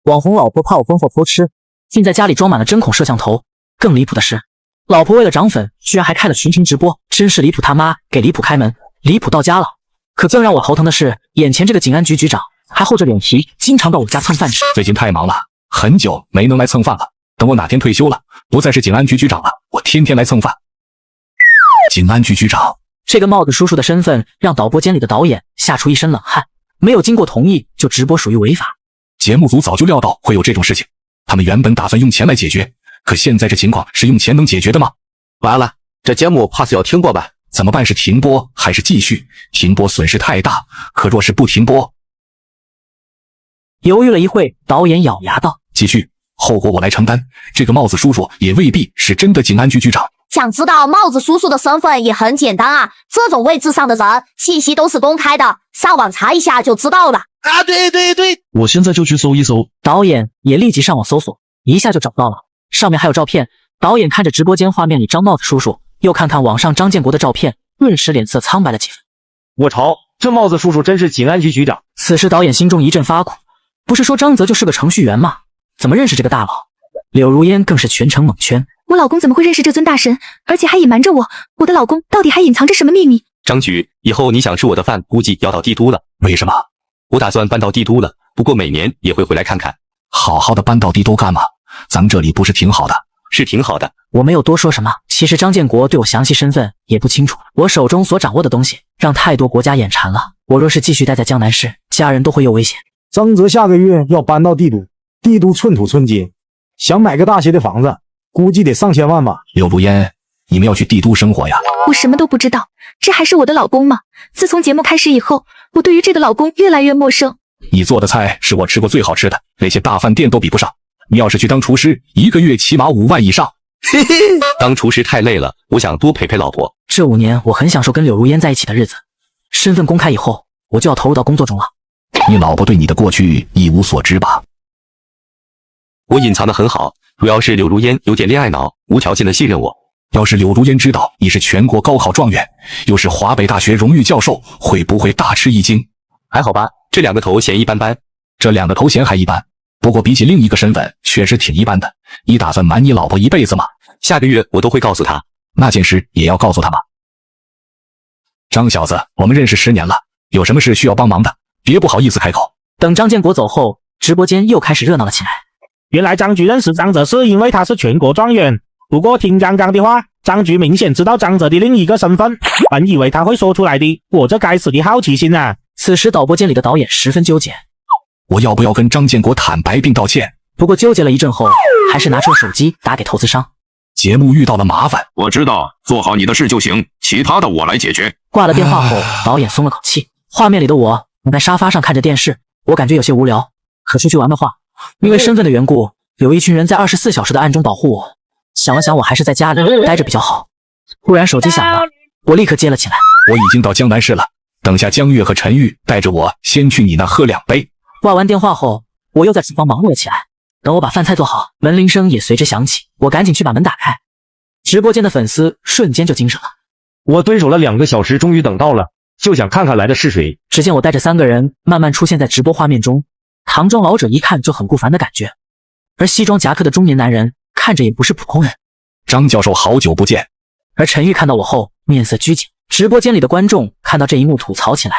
网红老婆怕我婚后偷吃，竟在家里装满了针孔摄像头。更离谱的是，老婆为了涨粉，居然还开了群情直播，真是离谱他妈给离谱开门，离谱到家了。可更让我头疼的是，眼前这个警安局局长还厚着脸皮，经常到我家蹭饭吃。最近太忙了，很久没能来蹭饭了。等我哪天退休了，不再是警安局局长了，我天天来蹭饭。警安局局长，这个帽子叔叔的身份让导播间里的导演吓出一身冷汗。没有经过同意就直播属于违法。节目组早就料到会有这种事情，他们原本打算用钱来解决，可现在这情况是用钱能解决的吗？完了，这节目怕是要停播吧？怎么办？是停播还是继续？停播损失太大，可若是不停播……犹豫了一会，导演咬牙道：“继续，后果我来承担。这个帽子叔叔也未必是真的警安局局长。”想知道帽子叔叔的身份也很简单啊，这种位置上的人信息都是公开的，上网查一下就知道了。啊，对，我现在就去搜一搜。导演也立即上网搜索，一下就找到了，上面还有照片。导演看着直播间画面里张帽子叔叔，又看看网上张建国的照片，顿时脸色苍白了几分。我操，这帽子叔叔真是警安局局长！此时导演心中一阵发苦，不是说张泽就是个程序员吗？怎么认识这个大佬？柳如烟更是全程蒙圈。我老公怎么会认识这尊大神，而且还隐瞒着我？我的老公到底还隐藏着什么秘密？张局，以后你想吃我的饭，估计要到帝都了。为什么？我打算搬到帝都了，不过每年也会回来看看。好好的搬到帝都干嘛？咱们这里不是挺好的？是挺好的。我没有多说什么，其实张建国对我详细身份也不清楚，我手中所掌握的东西让太多国家眼馋了。我若是继续待在江南市，家人都会有危险。张泽下个月要搬到帝都，帝都寸土寸金，想买个大些的房子，估计得上千万吧。柳如烟，你们要去帝都生活呀？我什么都不知道，这还是我的老公吗？自从节目开始以后，我对于这个老公越来越陌生。你做的菜是我吃过最好吃的，那些大饭店都比不上。你要是去当厨师，一个月起码5万以上。嘿嘿，当厨师太累了，我想多陪陪老婆。这5年我很享受跟柳如烟在一起的日子，身份公开以后，我就要投入到工作中了。你老婆对你的过去一无所知吧？我隐藏得很好，主要是柳如烟有点恋爱脑，无条件的信任我。要是柳如烟知道你是全国高考状元，又是华北大学荣誉教授，会不会大吃一惊？还好吧，这2个头衔一般般。这2个头衔还一般，不过比起另一个身份，确实挺一般的。你打算瞒你老婆一辈子吗？下个月我都会告诉她。那件事也要告诉她吗？张小子，我们认识10年了，有什么事需要帮忙的，别不好意思开口。等张建国走后，直播间又开始热闹了起来。原来张局认识张泽是因为他是全国状元，不过听刚刚的话，张局明显知道张泽的另一个身份，本以为他会说出来的，我这该死的好奇心啊！此时导播间里的导演十分纠结，我要不要跟张建国坦白并道歉？不过纠结了一阵后，还是拿出了手机打给投资商。节目遇到了麻烦，我知道，做好你的事就行，其他的我来解决。挂了电话后，导演松了口气。画面里的我躺在沙发上看着电视，我感觉有些无聊。可出去玩的话，因为身份的缘故，有一群人在24小时的暗中保护我。想了想，我还是在家里待着比较好。突然手机响了，我立刻接了起来。我已经到江南市了，等下江月和陈玉带着我先去你那喝2杯。挂完电话后，我又在厨房忙碌了起来。等我把饭菜做好，门铃声也随之响起，我赶紧去把门打开。直播间的粉丝瞬间就精神了。我蹲守了2个小时，终于等到了，就想看看来的是谁。只见我带着3个人慢慢出现在直播画面中，唐装老者一看就很顾烦的感觉，而西装夹克的中年男人看着也不是普通人。张教授，好久不见。而陈玉看到我后面色拘谨，直播间里的观众看到这一幕吐槽起来。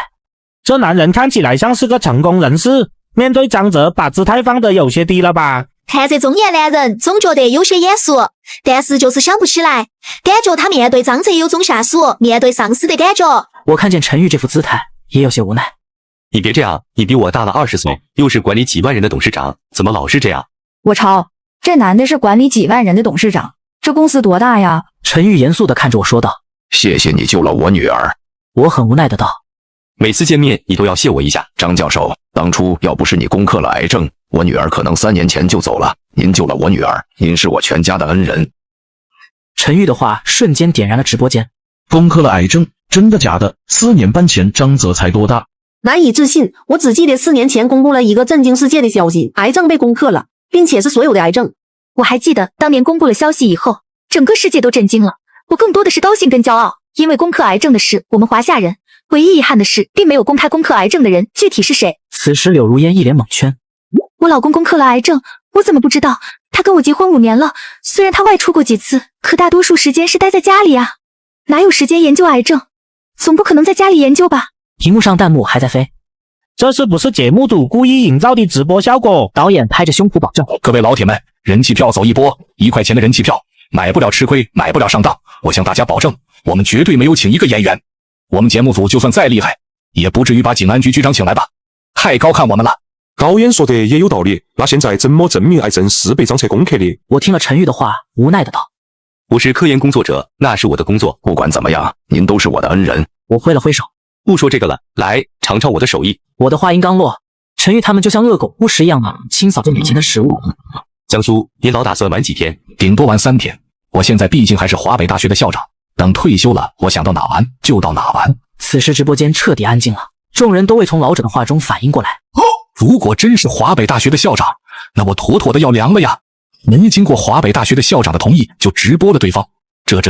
这男人看起来像是个成功人士，面对张泽把姿态放得有些低了吧？看这中年男人总觉得有些眼熟，但是就是想不起来，感觉他面对张泽有种下属面对上司的感觉。我看见陈玉这副姿态也有些无奈。你别这样，你比我大了20岁，又是管理几万人的董事长，怎么老是这样？我操，这男的是管理几万人的董事长，这公司多大呀？陈玉严肃地看着我说道。谢谢你救了我女儿。我很无奈的道。每次见面你都要谢我一下。张教授，当初要不是你攻克了癌症，我女儿可能3年前就走了。您救了我女儿，您是我全家的恩人。陈玉的话瞬间点燃了直播间。攻克了癌症？真的假的？4年半前张泽才多大？难以置信，我只记得4年前公布了一个震惊世界的消息，癌症被攻克了，并且是所有的癌症。我还记得当年公布了消息以后，整个世界都震惊了。我更多的是高兴跟骄傲，因为攻克癌症的是我们华夏人。唯一遗憾的是，并没有公开攻克癌症的人具体是谁。此时柳如烟一脸懵圈。我老公攻克了癌症，我怎么不知道？他跟我结婚5年了，虽然他外出过几次，可大多数时间是待在家里啊，哪有时间研究癌症？总不可能在家里研究吧？屏幕上弹幕还在飞，这是不是节目组故意营造的直播效果？导演拍着胸脯保证：各位老铁们，人气票走一波，1块钱的人气票，买不了吃亏，买不了上当。我向大家保证，我们绝对没有请一个演员。我们节目组就算再厉害，也不至于把景安局局长请来吧？太高看我们了。导演说的也有道理，那现在怎么证明癌症是被张彻攻克的？我听了陈玉的话，无奈的道：我是科研工作者，那是我的工作。不管怎么样，您都是我的恩人。我挥了挥手，不说这个了，来尝尝我的手艺。我的话音刚落，陈玉他们就像恶狗误食一样的清扫着眼前的食物。江叔，您老打算玩几天？顶多玩3天。我现在毕竟还是华北大学的校长，等退休了，我想到哪玩就到哪玩。此时直播间彻底安静了，众人都未从老者的话中反应过来。如果真是华北大学的校长，那我妥妥的要凉了呀！没经过华北大学的校长的同意就直播了对方，这。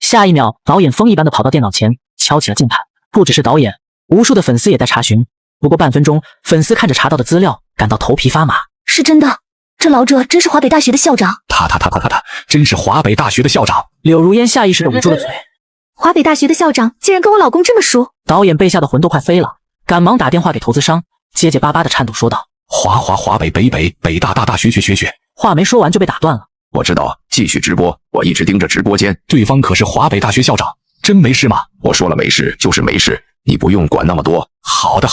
下一秒，导演风一般的跑到电脑前，敲起了键盘。不只是导演，无数的粉丝也在查询。不过半分钟，粉丝看着查到的资料，感到头皮发麻。是真的，这老者真是华北大学的校长。他真是华北大学的校长。柳如烟下意识地捂住了嘴。华北大学的校长竟然跟我老公这么熟。导演背下的魂都快飞了，赶忙打电话给投资商，结结巴巴的颤抖说道：华北北大学。话没说完就被打断了。我知道，继续直播，我一直盯着直播间。对方可是华北大学校长，真没事吗？我说了没事就是没事，你不用管那么多。好的。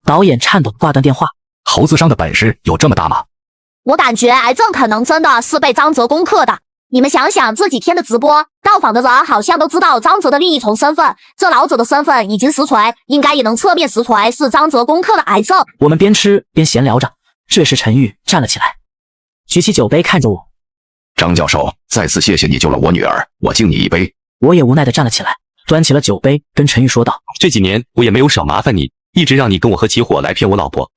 导演颤抖地挂断电话。投资商的本事有这么大吗？我感觉癌症可能真的是被张泽攻克的。你们想想，这几天的直播，到访的人好像都知道张泽的另一重身份，这老者的身份已经实锤，应该也能侧面实锤是张泽攻克了癌症。我们边吃边闲聊着，这时陈玉站了起来，举起酒杯看着我：张教授，再次谢谢你救了我女儿，我敬你一杯。我也无奈地站了起来，端起了酒杯，跟陈玉说道：这几年我也没有少麻烦你，一直让你跟我合起伙来骗我老婆。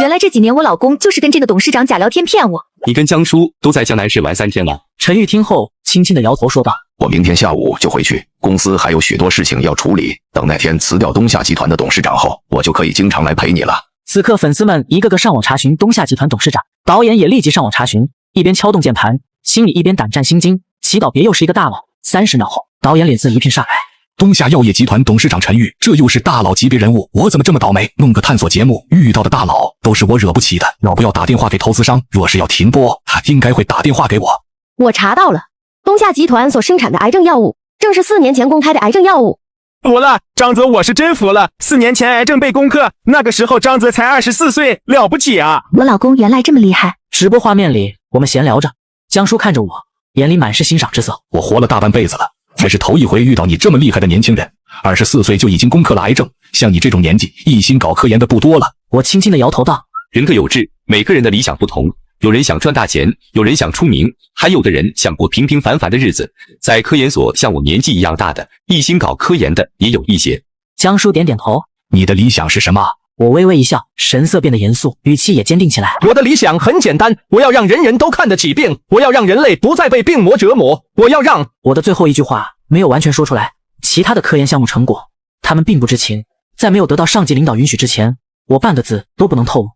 原来这几年我老公就是跟这个董事长假聊天骗我。你跟江叔都在江南市玩3天了。陈玉听后轻轻地摇头说道：我明天下午就回去，公司还有许多事情要处理，等那天辞掉东夏集团的董事长后，我就可以经常来陪你了。此刻粉丝们一个个上网查询东夏集团董事长，导演也立即上网查询，一边敲动键盘，心里一边胆战心惊，祈祷别又是一个大佬。30秒后，导演脸色一片煞白。东夏药业集团董事长陈玉，这又是大佬级别人物，我怎么这么倒霉？弄个探索节目遇到的大佬都是我惹不起的。要不要打电话给投资商？若是要停播，他应该会打电话给我。我查到了，东夏集团所生产的癌症药物，正是4年前公开的癌症药物。服了，张泽，我是真服了。4年前癌症被攻克，那个时候张泽才24岁，了不起啊！我老公原来这么厉害。直播画面里，我们闲聊着，江叔看着我，眼里满是欣赏之色。我活了大半辈子了，还是头一回遇到你这么厉害的年轻人，24岁就已经攻克了癌症，像你这种年纪一心搞科研的不多了。我轻轻地摇头道：人各有志，每个人的理想不同，有人想赚大钱，有人想出名，还有的人想过平平凡凡的日子。在科研所，像我年纪一样大的，一心搞科研的也有一些。江叔点点头。你的理想是什么？我微微一笑，神色变得严肃，语气也坚定起来。我的理想很简单，我要让人人都看得起病，我要让人类不再被病魔折磨，我要让……我的最后一句话没有完全说出来，其他的科研项目成果，他们并不知情，在没有得到上级领导允许之前，我半个字都不能透露。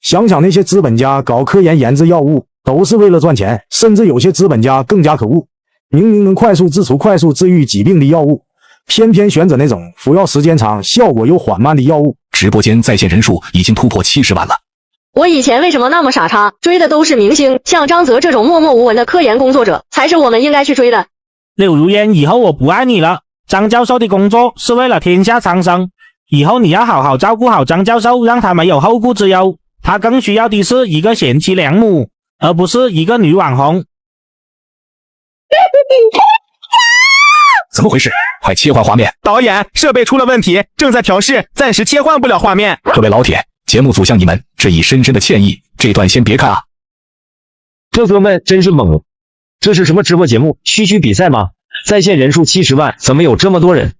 想想那些资本家搞科研研制药物，都是为了赚钱，甚至有些资本家更加可恶，明明能快速制除、快速治愈疾病的药物，偏偏选择那种服药时间长、效果又缓慢的药物。直播间在线人数已经突破70万了。我以前为什么那么傻叉？追的都是明星，像张泽这种默默无闻的科研工作者，才是我们应该去追的。柳如烟，以后我不爱你了。张教授的工作是为了天下苍生，以后你要好好照顾好张教授，让他没有后顾之忧。他更需要的是一个贤妻良母，而不是一个女网红。怎么回事？快切换画面！导演，设备出了问题，正在调试，暂时切换不了画面。各位老铁，节目组向你们致以深深的歉意，这段先别看啊。这哥们真是猛！这是什么直播节目？区区比赛吗？在线人数70万，怎么有这么多人？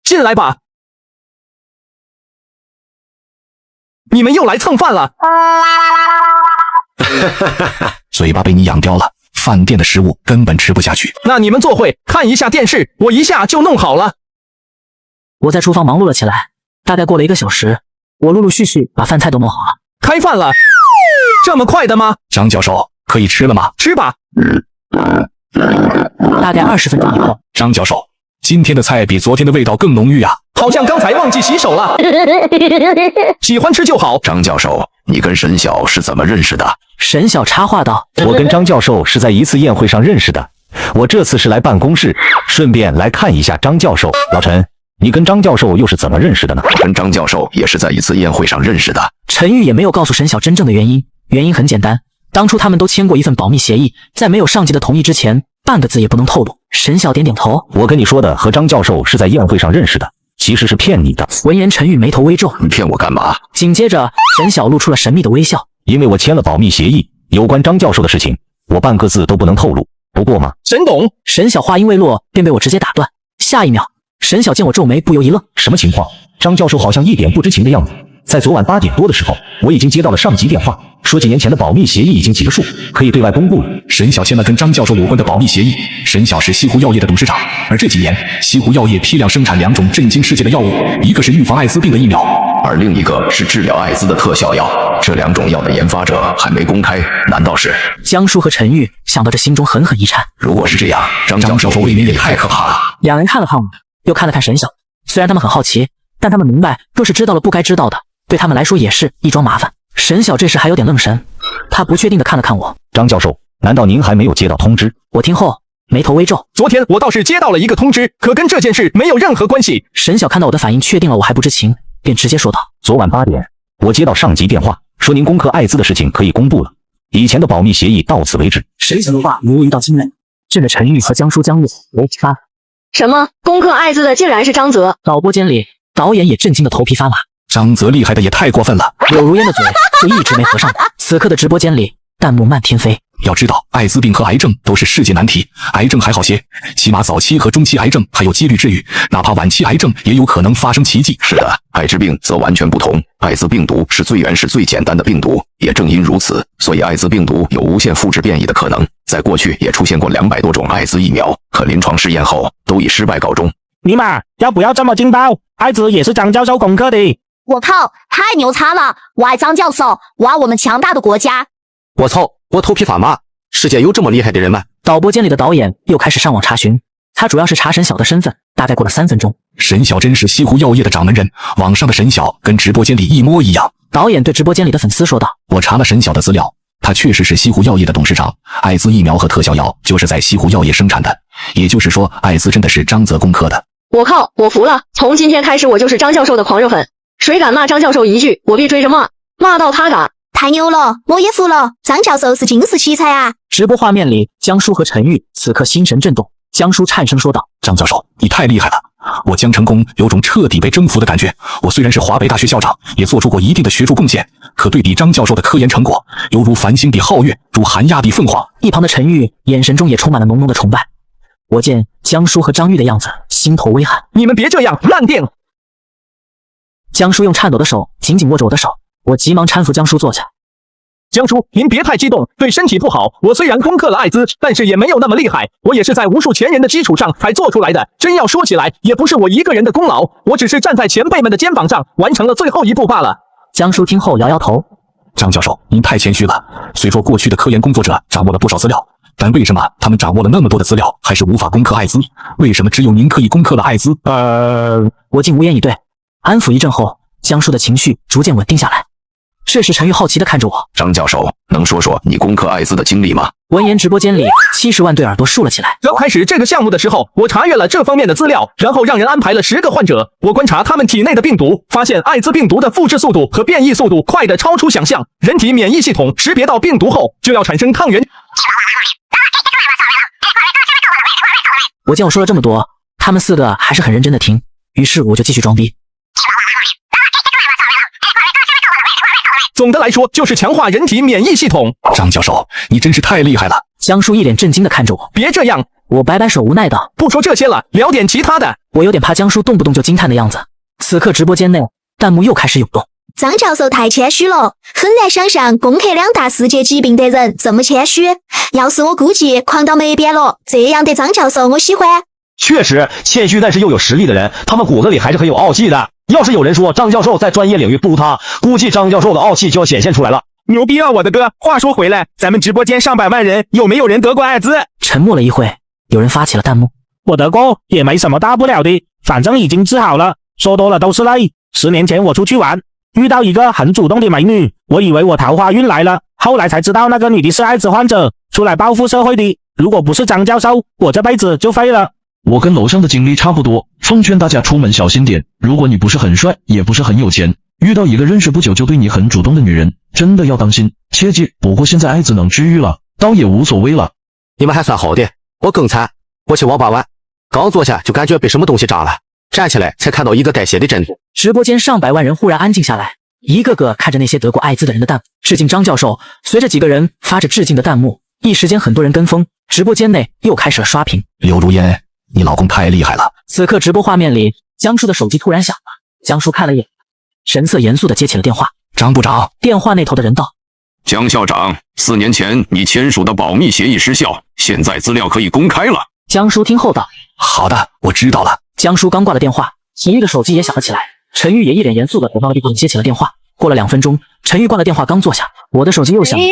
进来吧！你们又来蹭饭了！嘴巴被你养刁了，饭店的食物根本吃不下去。那你们坐会，看一下电视，我一下就弄好了。我在厨房忙碌了起来。大概过了1个小时，我陆陆续续把饭菜都弄好了。开饭了，这么快的吗？张教授，可以吃了吗？吃吧。大概20分钟以后，张教授，今天的菜比昨天的味道更浓郁啊！好像刚才忘记洗手了。喜欢吃就好。张教授，你跟沈晓是怎么认识的？沈晓插话道：“我跟张教授是在一次宴会上认识的，我这次是来办公室，顺便来看一下张教授。老陈，你跟张教授又是怎么认识的呢？”我跟张教授也是在一次宴会上认识的。陈玉也没有告诉沈晓真正的原因，原因很简单，当初他们都签过一份保密协议，在没有上级的同意之前，半个字也不能透露。沈晓点点头：“我跟你说的和张教授是在宴会上认识的，其实是骗你的。”闻言，陈玉眉头微皱：“你骗我干嘛？”紧接着，沈晓露出了神秘的微笑：“因为我签了保密协议，有关张教授的事情，我半个字都不能透露。不过嘛，沈董。”沈晓话音未落，便被我直接打断。下一秒，沈晓见我皱眉，不由一愣：“什么情况？张教授好像一点不知情的样子。在昨晚8点多的时候，我已经接到了上级电话，说几年前的保密协议已经结束，可以对外公布了。”沈晓签了跟张教授有关的保密协议。沈晓是西湖药业的董事长，而这几年西湖药业批量生产2种震惊世界的药物，一个是预防艾滋病的疫苗，而另一个是治疗艾滋的特效药。这2种药的研发者还没公开，难道是？江叔和陈玉想到这，心中狠狠一颤。如果是这样，张教授未免也太可怕了。两人看了看我，又看了看沈晓，虽然他们很好奇，但他们明白，若是知道了不该知道的，对他们来说也是一桩麻烦。沈晓这时还有点愣神，他不确定地看了看我：“张教授，难道您还没有接到通知？”我听后眉头微皱：“昨天我倒是接到了一个通知，可跟这件事没有任何关系。”沈晓看到我的反应，确定了我还不知情，便直接说道：“昨晚8点，我接到上级电话，说您攻克艾滋的事情可以公布了，以前的保密协议到此为止。”沈晓的话如一道惊雷，震得陈玉和江叔、江玉头皮发麻。什么？攻克艾滋的竟然是张泽？导播间里，导演也震惊得头皮发麻。张泽厉害的也太过分了，柳如烟的嘴就一直没合上。此刻的直播间里，弹幕漫天飞。要知道，艾滋病和癌症都是世界难题，癌症还好些，起码早期和中期癌症还有几率治愈，哪怕晚期癌症也有可能发生奇迹。是的，艾滋病则完全不同，艾滋病毒是最原始、最简单的病毒，也正因如此，所以艾滋病毒有无限复制变异的可能。在过去也出现过200多种艾滋疫苗，可临床试验后都以失败告终。尼玛，要不要这么劲爆？艾滋也是张教授攻克的。我靠，太牛叉了！我爱张教授，我爱我们强大的国家。我操，我头皮发麻！世界有这么厉害的人吗？导播间里的导演又开始上网查询，他主要是查沈晓的身份。大概过了3分钟，沈晓真是西湖药业的掌门人，网上的沈晓跟直播间里一模一样。导演对直播间里的粉丝说道：“我查了沈晓的资料，他确实是西湖药业的董事长，艾滋疫苗和特效药就是在西湖药业生产的，也就是说，艾滋真的是张泽攻克的。”我靠，我服了！从今天开始，我就是张教授的狂热粉。谁敢骂张教授一句，我必追着骂，骂到他敢。太牛了，我也服了！张教授是惊世奇才啊！直播画面里，江叔和陈玉此刻心神震动。江叔颤声说道：“张教授，你太厉害了！我江成功有种彻底被征服的感觉。我虽然是华北大学校长，也做出过一定的学术贡献，可对比张教授的科研成果，犹如繁星比皓月，如寒鸦比凤凰。”一旁的陈玉眼神中也充满了浓浓的崇拜。我见江叔和张玉的样子，心头微寒：“你们别这样，烂电！”江叔用颤抖的手紧紧握着我的手，我急忙搀扶江叔坐下。江叔，您别太激动，对身体不好。我虽然攻克了艾滋，但是也没有那么厉害，我也是在无数前人的基础上才做出来的。真要说起来，也不是我一个人的功劳，我只是站在前辈们的肩膀上，完成了最后一步罢了。江叔听后摇摇头：“张教授，您太谦虚了。虽说过去的科研工作者掌握了不少资料，但为什么他们掌握了那么多的资料，还是无法攻克艾滋？为什么只有您可以攻克了艾滋？”我竟无言以对。安抚一阵后，江叔的情绪逐渐稳定下来。这时陈玉好奇地看着我：“张教授，能说说你攻克艾滋的经历吗？”闻言，直播间里70万对耳朵竖了起来。刚开始这个项目的时候，我查阅了这方面的资料，然后让人安排了10个患者。我观察他们体内的病毒，发现艾滋病毒的复制速度和变异速度快得超出想象。人体免疫系统识别到病毒后，就要产生抗原。我见我说了这么多，他们4个还是很认真的听，于是我就继续装逼。总的来说，就是强化人体免疫系统。张教授，你真是太厉害了！江叔一脸震惊地看着我。别这样，我摆摆手，无奈道：“不说这些了，聊点其他的。”我有点怕江叔动不动就惊叹的样子。此刻直播间内，弹幕又开始涌动。张教授太谦虚了，很难想象攻克2大世界疾病的人这么谦虚。要是我估计狂到没边了，这样的张教授我喜欢。确实，谦虚但是又有实力的人，他们骨子里还是很有傲气的。要是有人说张教授在专业领域不如他，估计张教授的傲气就要显现出来了。牛逼啊，我的哥！话说回来，咱们直播间上百万人，有没有人得过艾滋？沉默了一会，有人发起了弹幕。我得过，也没什么大不了的，反正已经治好了，说多了都是泪。10年前我出去玩，遇到一个很主动的美女，我以为我桃花运来了，后来才知道那个女的是艾滋患者，出来报复社会的。如果不是张教授，我这辈子就废了。我跟楼上的经历差不多，奉劝大家出门小心点。如果你不是很帅，也不是很有钱，遇到一个认识不久就对你很主动的女人，真的要当心，切记。不过现在艾滋能治愈了，倒也无所谓了。你们还算好的，我更惨。我去网吧玩，刚坐下就感觉被什么东西扎了，站起来才看到一个带血的针。直播间上百万人忽然安静下来，一个个看着那些得过艾滋的人的弹幕，致敬张教授。随着几个人发着致敬的弹幕，一时间很多人跟风，直播间内又开始了刷屏。刘如烟，你老公太厉害了。此刻直播画面里，江叔的手机突然响了，江叔看了一眼，神色严肃地接起了电话。张部长，电话那头的人道：江校长，4年前你签署的保密协议失效，现在资料可以公开了。江叔听后道：好的，我知道了。江叔刚挂了电话，陈玉的手机也响了起来，陈玉也一脸严肃地往那边接起了电话。过了2分钟，陈玉挂了电话刚坐下，我的手机又响了，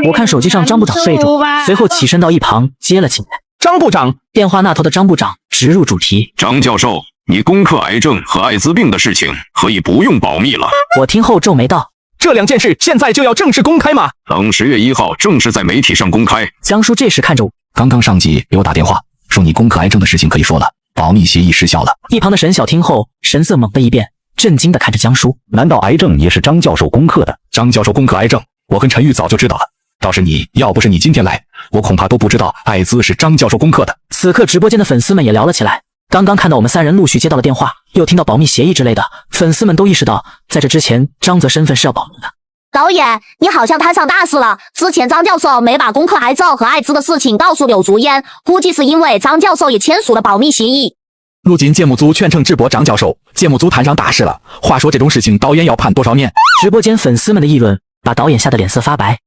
我看手机上张部长睡着，随后起身到一旁接了起来。张部长，电话那头的张部长直入主题：张教授，你攻克癌症和艾滋病的事情可以不用保密了。我听后皱眉道：这2件事现在就要正式公开吗？等10月1号正式在媒体上公开。江叔这时看着我：刚刚上级给我打电话，说你攻克癌症的事情可以说了，保密协议失效了。一旁的沈晓听后神色猛地一变，震惊地看着江叔：难道癌症也是张教授攻克的？张教授攻克癌症，我跟陈玉早就知道了。倒是你，要不是你今天来，我恐怕都不知道艾滋是张教授攻克的。此刻直播间的粉丝们也聊了起来，刚刚看到我们3人陆续接到了电话，又听到保密协议之类的，粉丝们都意识到，在这之前张泽身份是要保密的。导演，你好像摊上大事了。之前张教授没把攻克癌症和艾滋的事情告诉柳竹烟，估计是因为张教授也签署了保密协议。如今节目组全程直播张教授，节目组摊上大事了。话说这种事情，导演要判多少年？直播间粉丝们的议论把导演吓得脸色发白。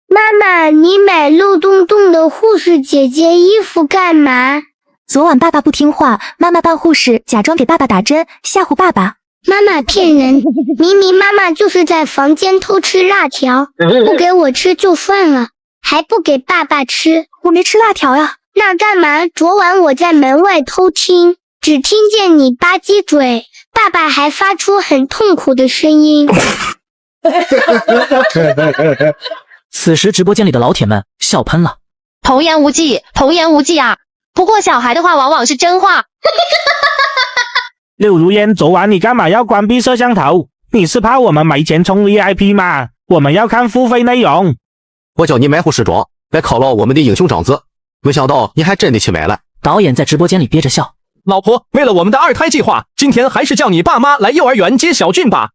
妈妈，你买漏洞洞的护士姐姐衣服干嘛？昨晚爸爸不听话，妈妈扮护士，假装给爸爸打针，吓唬爸爸。妈妈骗人，明明妈妈就是在房间偷吃辣条，不给我吃就算了，还不给爸爸吃。我没吃辣条呀。那干嘛？昨晚我在门外偷听，只听见你吧唧嘴，爸爸还发出很痛苦的声音。此时直播间里的老铁们笑喷了。童言无忌，童言无忌啊！不过小孩的话往往是真话。柳如烟，昨晚你干嘛要关闭摄像头？你是怕我们没钱充 VIP 吗？我们要看付费内容。我叫你买护士装来犒劳我们的英雄长子，没想到你还真的去买了。导演在直播间里憋着笑。老婆，为了我们的2胎计划，今天还是叫你爸妈来幼儿园接小俊吧。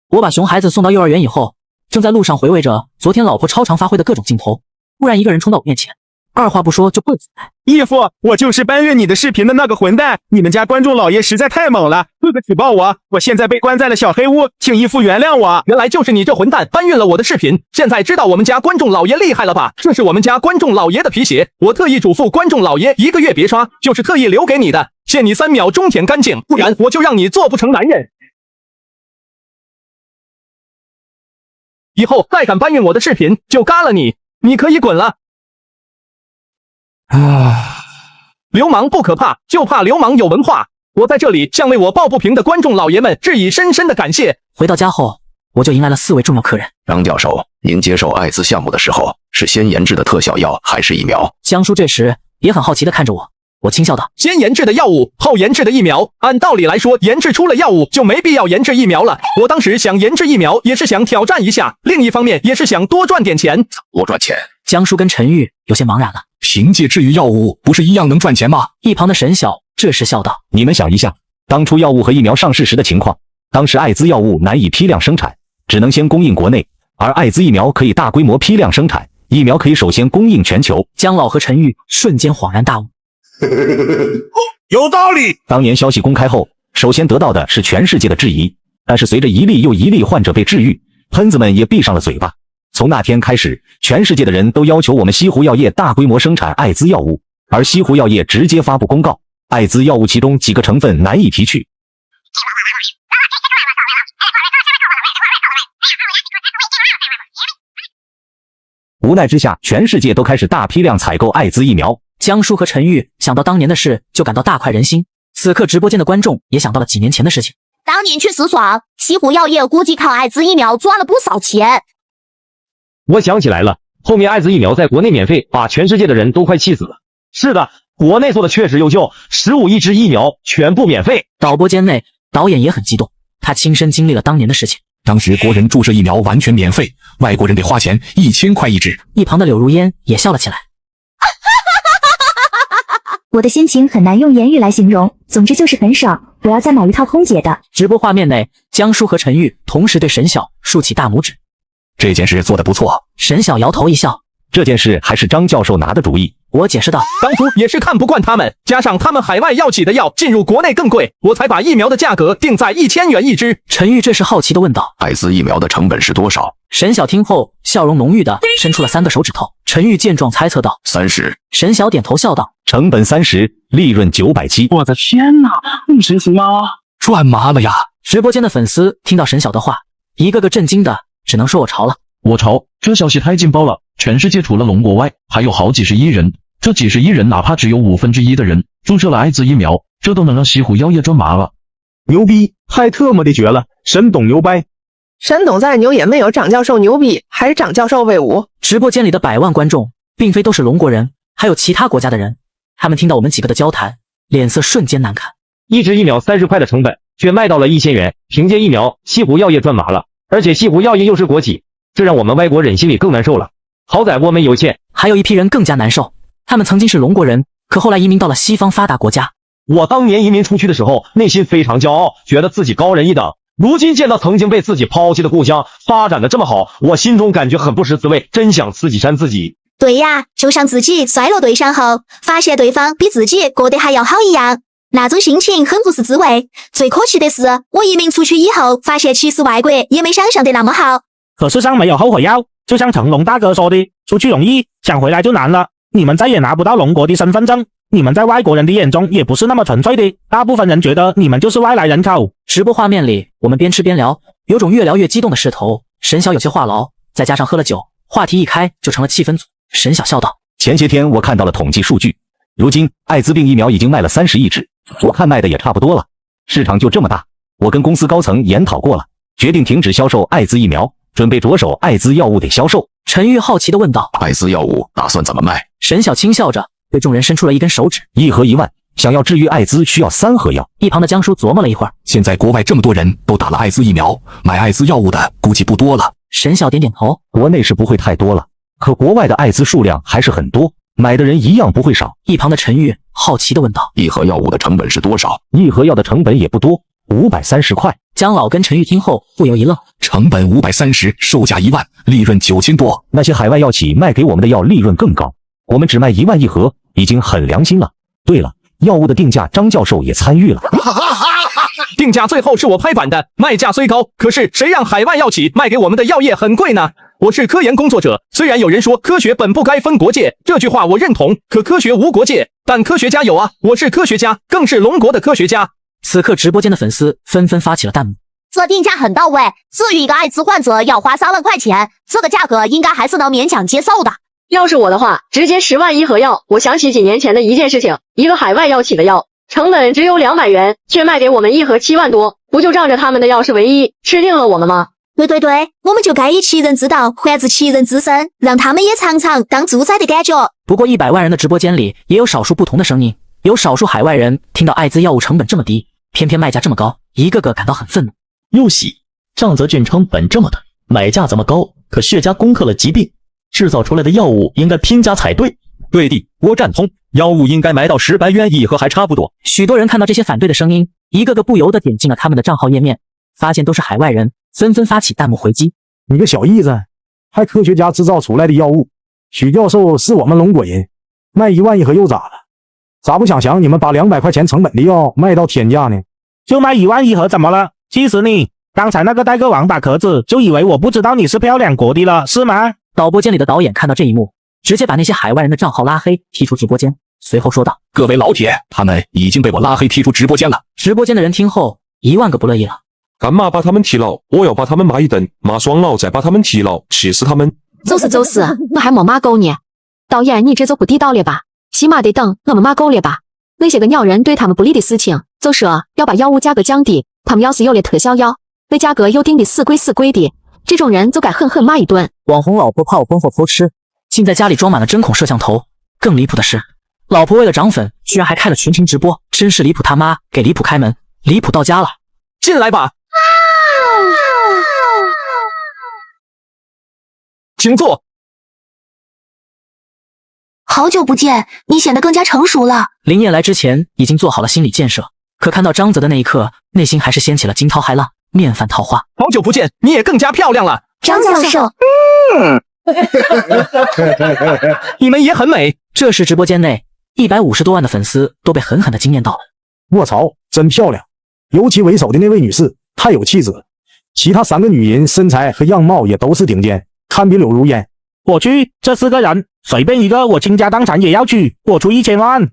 我把熊孩子送到幼儿园以后，正在路上回味着昨天老婆超常发挥的各种镜头，突然一个人冲到我面前，二话不说就跪起来。义父，我就是搬运你的视频的那个混蛋，你们家观众老爷实在太猛了，哥哥举报我现在被关在了小黑屋，请义父原谅我。原来就是你这混蛋搬运了我的视频，现在知道我们家观众老爷厉害了吧？这是我们家观众老爷的皮鞋，我特意嘱咐观众老爷1个月别刷，就是特意留给你的，限你3秒钟舔干净，不然我就让你做不成男人。以后再敢搬运我的视频，就嘎了你，你可以滚了。流氓不可怕，就怕流氓有文化。我在这里向为我抱不平的观众老爷们致以深深的感谢。回到家后，我就迎来了4位重要客人。张教授，您接受艾滋项目的时候，是先研制的特效药还是疫苗？江叔这时也很好奇地看着我，我轻笑道：先研制的药物，后研制的疫苗。按道理来说，研制出了药物就没必要研制疫苗了。我当时想研制疫苗，也是想挑战一下，另一方面也是想多赚点钱。多赚钱？江叔跟陈玉有些茫然了。凭借治愈药物不是一样能赚钱吗？一旁的沈晓这时笑道：你们想一下，当初药物和疫苗上市时的情况，当时艾滋药物难以批量生产，只能先供应国内，而艾滋疫苗可以大规模批量生产，疫苗可以首先供应全球。江老和陈玉瞬间恍然大悟。有道理。当年消息公开后，首先得到的是全世界的质疑，但是随着一例又一例患者被治愈，喷子们也闭上了嘴巴。从那天开始，全世界的人都要求我们西湖药业大规模生产艾滋药物，而西湖药业直接发布公告，艾滋药物其中几个成分难以提取。无奈之下，全世界都开始大批量采购艾滋疫苗。江叔和陈玉想到当年的事，就感到大快人心。此刻直播间的观众也想到了几年前的事情。当年去死爽，西湖药业估计靠艾滋疫苗赚了不少钱。我想起来了，后面艾滋疫苗在国内免费，把全世界的人都快气死了。是的，国内做的确实优秀，15亿支疫苗全部免费。导播间内，导演也很激动，他亲身经历了当年的事情。当时国人注射疫苗完全免费，外国人得花钱1000块一支。一旁的柳如烟也笑了起来。我的心情很难用言语来形容，总之就是很爽，我要再买一套空姐的。直播画面内，江叔和陈玉同时对沈晓竖起大拇指。这件事做得不错。沈晓摇头一笑，这件事还是张教授拿的主意。我解释道，当初也是看不惯他们，加上他们海外药企的药进入国内更贵，我才把疫苗的价格定在1000元一支。陈玉这时好奇地问道，艾滋疫苗的成本是多少？沈晓听后笑容浓郁地伸出了3个手指头。陈玉见状猜测道30。沈晓点头笑道，成本30，利润970。我的天哪，那么神奇吗？赚麻了呀！直播间的粉丝听到沈晓的话，一个个震惊的只能说我潮了。我潮，这消息太劲爆了！全世界除了龙国外，还有好几十亿人，这几十亿人哪怕只有1/5的人注射了艾滋疫苗，这都能让西湖药业赚麻了。牛逼，太特么的绝了！沈董牛掰，沈董再牛也没有张教授牛逼，还是张教授威武。直播间里的百万观众，并非都是龙国人，还有其他国家的人。他们听到我们几个的交谈，脸色瞬间难看。一支疫苗30块的成本，却卖到了1000元，凭借疫苗，西湖药业赚麻了。而且西湖药业又是国企，这让我们外国人心里更难受了。好歹我们有钱。还有一批人更加难受，他们曾经是龙国人，可后来移民到了西方发达国家。我当年移民出去的时候，内心非常骄傲，觉得自己高人一等。如今见到曾经被自己抛弃的故乡发展的这么好，我心中感觉很不是滋味，真想自己扇自己。对呀，就像自己摔落对象后，发现对方比自己过得还要好一样，那种心情很不是滋味。最可气的是，我移民出去以后，发现其实外国也没想象的那么好。可世上没有后悔药，就像成龙大哥说的，出去容易，想回来就难了。你们再也拿不到龙国的身份证，你们在外国人的眼中也不是那么纯粹的，大部分人觉得你们就是外来人口。直播画面里，我们边吃边聊，有种越聊越激动的势头。沈晓有些话痨，再加上喝了酒，话题一开就成了气氛组。沈晓笑道，前些天我看到了统计数据，如今艾滋病疫苗已经卖了30亿支，我看卖的也差不多了，市场就这么大。我跟公司高层研讨过了，决定停止销售艾滋疫苗，准备着手艾滋药物的销售。陈玉好奇地问道，艾滋药物打算怎么卖？沈晓轻笑着对众人伸出了一根手指，1盒1万，想要治愈艾滋需要3盒药。一旁的江叔琢磨了一会儿，现在国外这么多人都打了艾滋疫苗，买艾滋药物的估计不多了。沈晓点点头，国内是不会太多了，可国外的艾滋数量还是很多，买的人一样不会少。一旁的陈玉好奇地问道，1盒药物的成本是多少？1盒药的成本也不多，530块。江老跟陈玉听后不由一愣，成本530，售价1万，利润9000多。那些海外药企卖给我们的药利润更高，我们只卖1万1盒，已经很良心了。对了，药物的定价张教授也参与了。定价最后是我拍板的，卖价虽高，可是谁让海外药企卖给我们的药业很贵呢？我是科研工作者，虽然有人说科学本不该分国界，这句话我认同，可科学无国界，但科学家有啊，我是科学家，更是龙国的科学家。此刻直播间的粉丝纷纷发起了弹幕，这定价很到位，治愈一个艾滋患者要花3万块钱，这个价格应该还是能勉强接受的。要是我的话，直接10万1盒药。我想起几年前的一件事情，一个海外药企的药成本只有200元，却卖给我们1盒7万多，不就仗着他们的药是唯一，吃定了我们吗？对，我们就该以其人之道还治其人之身，让他们也尝尝当猪仔的感觉。不过100万人的直播间里也有少数不同的声音，有少数海外人听到艾滋药物成本这么低，偏偏卖价这么高，一个个感到很愤怒。又喜，张泽俊成本这么大，买价这么高，可血家攻克了疾病，制造出来的药物应该拼价才对。对的，我赞同，药物应该卖到10元1盒还差不多。许多人看到这些反对的声音，一个个不由得点进了他们的账号页面，发现都是海外人，纷纷发起弹幕回击。你个小义子，还科学家制造出来的药物，许教授是我们龙国人，卖1万1盒又咋了？咋不想想你们把200块钱成本的药卖到天价呢？就卖1万1盒怎么了？气死你！刚才那个戴个王八壳子，就以为我不知道你是漂亮国的了，是吗？导播间里的导演看到这一幕，直接把那些海外人的账号拉黑，踢出直播间。随后说道：“各位老铁，他们已经被我拉黑踢出直播间了。”直播间的人听后10000个不乐意了。干嘛把他们踢了？我要把他们骂一顿，骂爽了再把他们踢了，气死他们！就是，我还没骂够呢。导演，你这就不地道了吧？起码得等我们骂够了吧？那些个鸟人对他们不利的事情，就说要把药物价格降低，他们要是有了特效药，那价格又定的死贵的，这种人就该狠狠骂一顿。网红老婆怕我婚后偷吃，竟在家里装满了针孔摄像头。更离谱的是，老婆为了涨粉，居然还开了全程直播，真是离谱他妈！给离谱开门，离谱到家了！进来吧，请坐。好久不见，你显得更加成熟了。林燕来之前已经做好了心理建设，可看到张泽的那一刻，内心还是掀起了惊涛骇浪，面泛桃花。好久不见，你也更加漂亮了，张教授。你们也很美。这时直播间内150多万的粉丝都被狠狠的惊艳到了。卧槽，真漂亮！尤其为首的那位女士太有气质了，其他3个女人身材和样貌也都是顶尖，堪比柳如烟。我去，这4个人随便一个，我倾家荡产也要娶，我出1000万。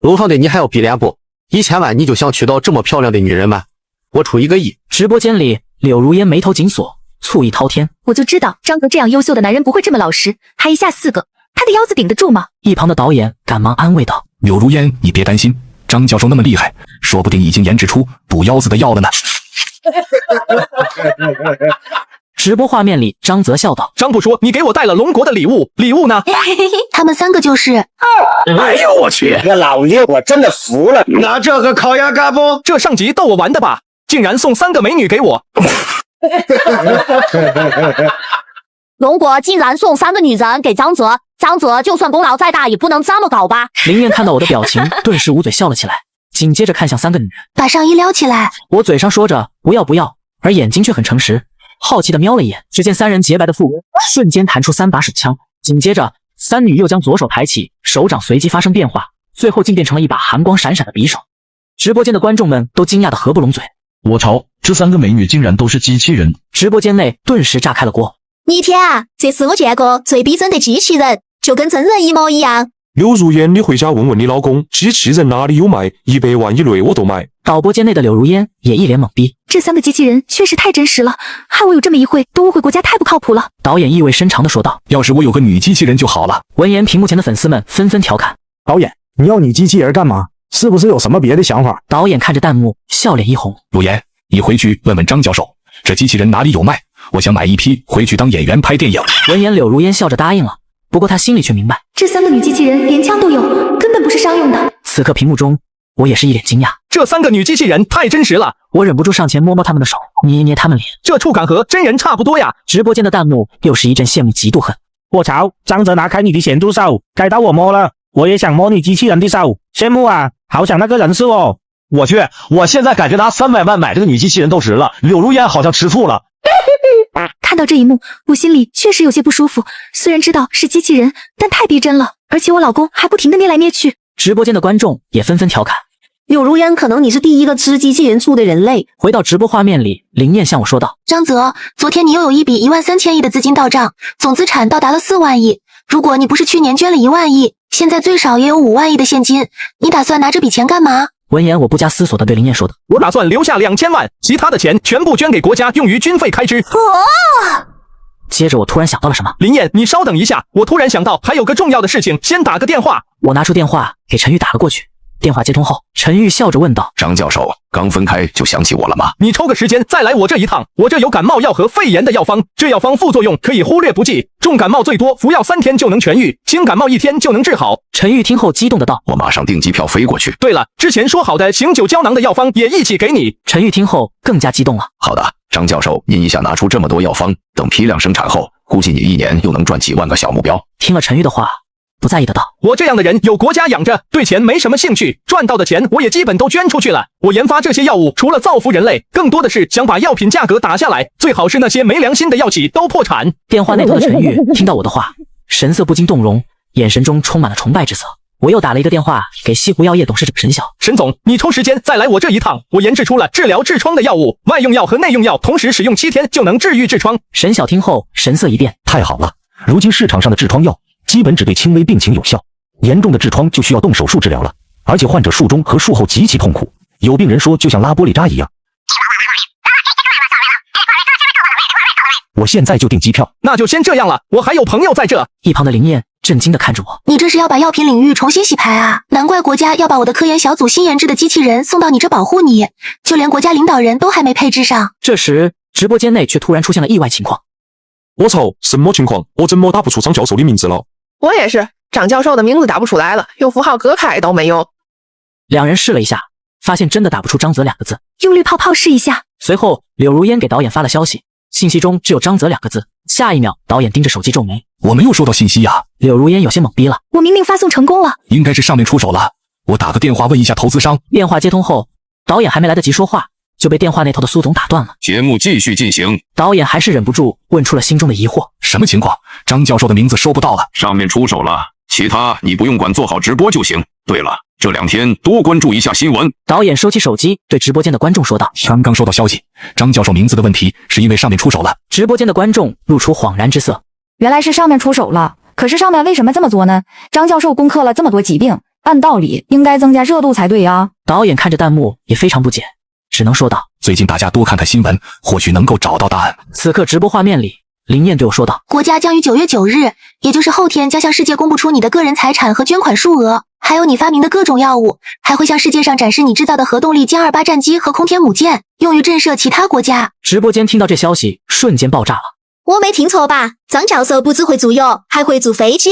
楼上的你还要比脸不？1000万你就想娶到这么漂亮的女人吗？我出1个亿。直播间里，柳如烟眉头紧锁，醋意滔天。我就知道张泽这样优秀的男人不会这么老实，还一下4个，他的腰子顶得住吗？一旁的导演赶忙安慰道：“柳如烟，你别担心，张教授那么厉害，说不定已经研制出补腰子的药了呢。”直播画面里，张泽笑道：“张不说你给我带了龙国的礼物，礼物呢？”他们3个就是。哎呦我去！这老爷我真的服了，拿这个烤鸭干不？这上集逗我玩的吧？竟然送3个美女给我！龙国竟然送3个女人给张泽，张泽就算功劳再大也不能这么搞吧？林燕看到我的表情，顿时捂嘴笑了起来，紧接着看向3个女人，把上衣撩起来。我嘴上说着不要，而眼睛却很诚实，好奇的瞄了一眼，只见3人洁白的腹瞬间弹出3把手枪，紧接着3女又将左手抬起，手掌随即发生变化，最后竟变成了一把寒光闪闪的匕首。直播间的观众们都惊讶的合不拢嘴。我操，这3个美女竟然都是机器人！直播间内顿时炸开了锅。你天啊，这是我见过最逼真的机器人，就跟真人一模一样。刘如烟，你回家问问你老公，机器人哪里有卖？100万以内我都买。导播间内的柳如烟也一脸懵逼，这3个机器人确实太真实了，害我有这么一会都误会国家，太不靠谱了。导演意味深长地说道：“要是我有个女机器人就好了。”闻言，屏幕前的粉丝们纷纷调侃：“导演，你要女机器人干嘛？是不是有什么别的想法？”导演看着弹幕，笑脸一红：“如烟，你回去问问张教授，这机器人哪里有卖？我想买一批回去当演员拍电影。”闻言，柳如烟笑着答应了，不过她心里却明白，这3个女机器人连枪都有，根本不是商用的。此刻屏幕中，我也是一脸惊讶，这3个女机器人太真实了，我忍不住上前摸摸她们的手，捏捏她们脸，这触感和真人差不多呀。直播间的弹幕又是一阵羡慕嫉妒恨。我操，张泽拿开你的咸猪手，该到我摸了，我也想摸你机器人的手，羡慕啊，好想那个人是我。我去，我现在感觉拿300万买这个女机器人都值了。柳如烟好像吃醋了。看到这一幕，我心里确实有些不舒服。虽然知道是机器人，但太逼真了，而且我老公还不停地捏来捏去。直播间的观众也纷纷调侃：“柳如烟，可能你是第一个吃机器人醋的人类。”回到直播画面里，林燕向我说道：“张泽，昨天你又有一笔13000亿的资金到账，总资产到达了4万亿。如果你不是去年捐了1万亿，现在最少也有5万亿的现金，你打算拿这笔钱干嘛？”闻言，我不加思索地对林燕说道：“我打算留下2000万，其他的钱全部捐给国家，用于军费开支。”接着我突然想到了什么，林燕，你稍等一下，我突然想到还有个重要的事情，先打个电话。我拿出电话给陈玉打了过去。电话接通后，陈玉笑着问道：“张教授，刚分开就想起我了吗？你抽个时间再来我这一趟，我这有感冒药和肺炎的药方，这药方副作用可以忽略不计，重感冒最多服药3天就能痊愈，轻感冒1天就能治好。”陈玉听后激动的道：“我马上订机票飞过去。对了，之前说好的醒酒胶囊的药方也一起给你。”陈玉听后更加激动了。好的，张教授，您一下拿出这么多药方，等批量生产后，估计你1年又能赚几万个小目标。听了陈玉的话，不在意的道：“我这样的人有国家养着，对钱没什么兴趣，赚到的钱我也基本都捐出去了。我研发这些药物，除了造福人类，更多的是想把药品价格打下来，最好是那些没良心的药企都破产。”电话那头的陈玉听到我的话，神色不禁动容，眼神中充满了崇拜之色。我又打了一个电话给西湖药业董事长沈晓。沈总，你抽时间再来我这一趟，我研制出了治疗痔疮的药物，外用药和内用药同时使用7天就能治愈痔疮。沈晓听后神色一变，太好了！如今市场上的痔疮药基本只对轻微病情有效，严重的痔疮就需要动手术治疗了，而且患者术中和术后极其痛苦，有病人说就像拉玻璃渣一样。我现在就订机票。那就先这样了，我还有朋友在这。一旁的林燕震惊地看着我，你这是要把药品领域重新洗牌啊？难怪国家要把我的科研小组新研制的机器人送到你这保护你，就连国家领导人都还没配置上。这时直播间内却突然出现了意外情况。我操，什么情况？我怎么打不出张教授的名字了？我也是，张教授的名字打不出来了，用符号隔开都没用。两人试了一下，发现真的打不出张泽2个字，用绿泡泡试一下。随后柳如烟给导演发了消息，信息中只有张泽2个字。下一秒导演盯着手机皱眉，我没有收到信息呀。柳如烟有些懵逼了，我明明发送成功了，应该是上面出手了，我打个电话问一下投资商。电话接通后，导演还没来得及说话，就被电话那头的苏总打断了。节目继续进行。导演还是忍不住问出了心中的疑惑，什么情况？张教授的名字收不到了，上面出手了，其他你不用管，做好直播就行。对了，这2天多关注一下新闻。导演收起手机，对直播间的观众说道：刚刚收到消息，张教授名字的问题是因为上面出手了。直播间的观众露出恍然之色，原来是上面出手了，可是上面为什么这么做呢？张教授攻克了这么多疾病，按道理应该增加热度才对呀。导演看着弹幕也非常不解，只能说道：最近大家多看看新闻，或许能够找到答案。此刻直播画面里，林燕对我说道：国家将于9月9日，也就是后天，将向世界公布出你的个人财产和捐款数额，还有你发明的各种药物，还会向世界上展示你制造的核动力歼28战机和空天母舰，用于震慑其他国家。直播间听到这消息，瞬间爆炸了。我没听错吧？张教授不只会做药，还会做飞机？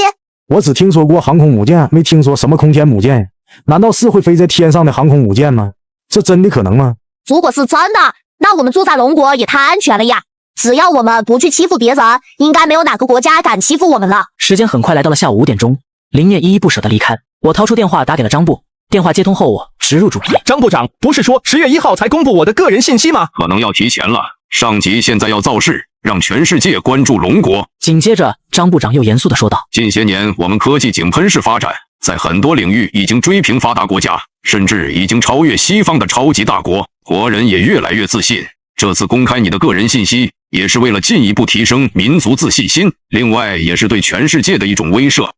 我只听说过航空母舰，没听说什么空天母舰。难道是会飞在天上的航空母舰吗？这真的可能吗？如果是真的，那我们住在龙国也太安全了呀！只要我们不去欺负别人，应该没有哪个国家敢欺负我们了。时间很快来到了下午5点钟，林燕依依不舍地离开。我掏出电话打给了张部，电话接通后我直入主题。张部长，不是说10月1号才公布我的个人信息吗？可能要提前了，上级现在要造势，让全世界关注龙国。紧接着张部长又严肃地说道：近些年我们科技井喷式发展，在很多领域已经追平发达国家，甚至已经超越西方的超级大国，国人也越来越自信。这次公开你的个人信息，也是为了进一步提升民族自信心，另外也是对全世界的一种威慑。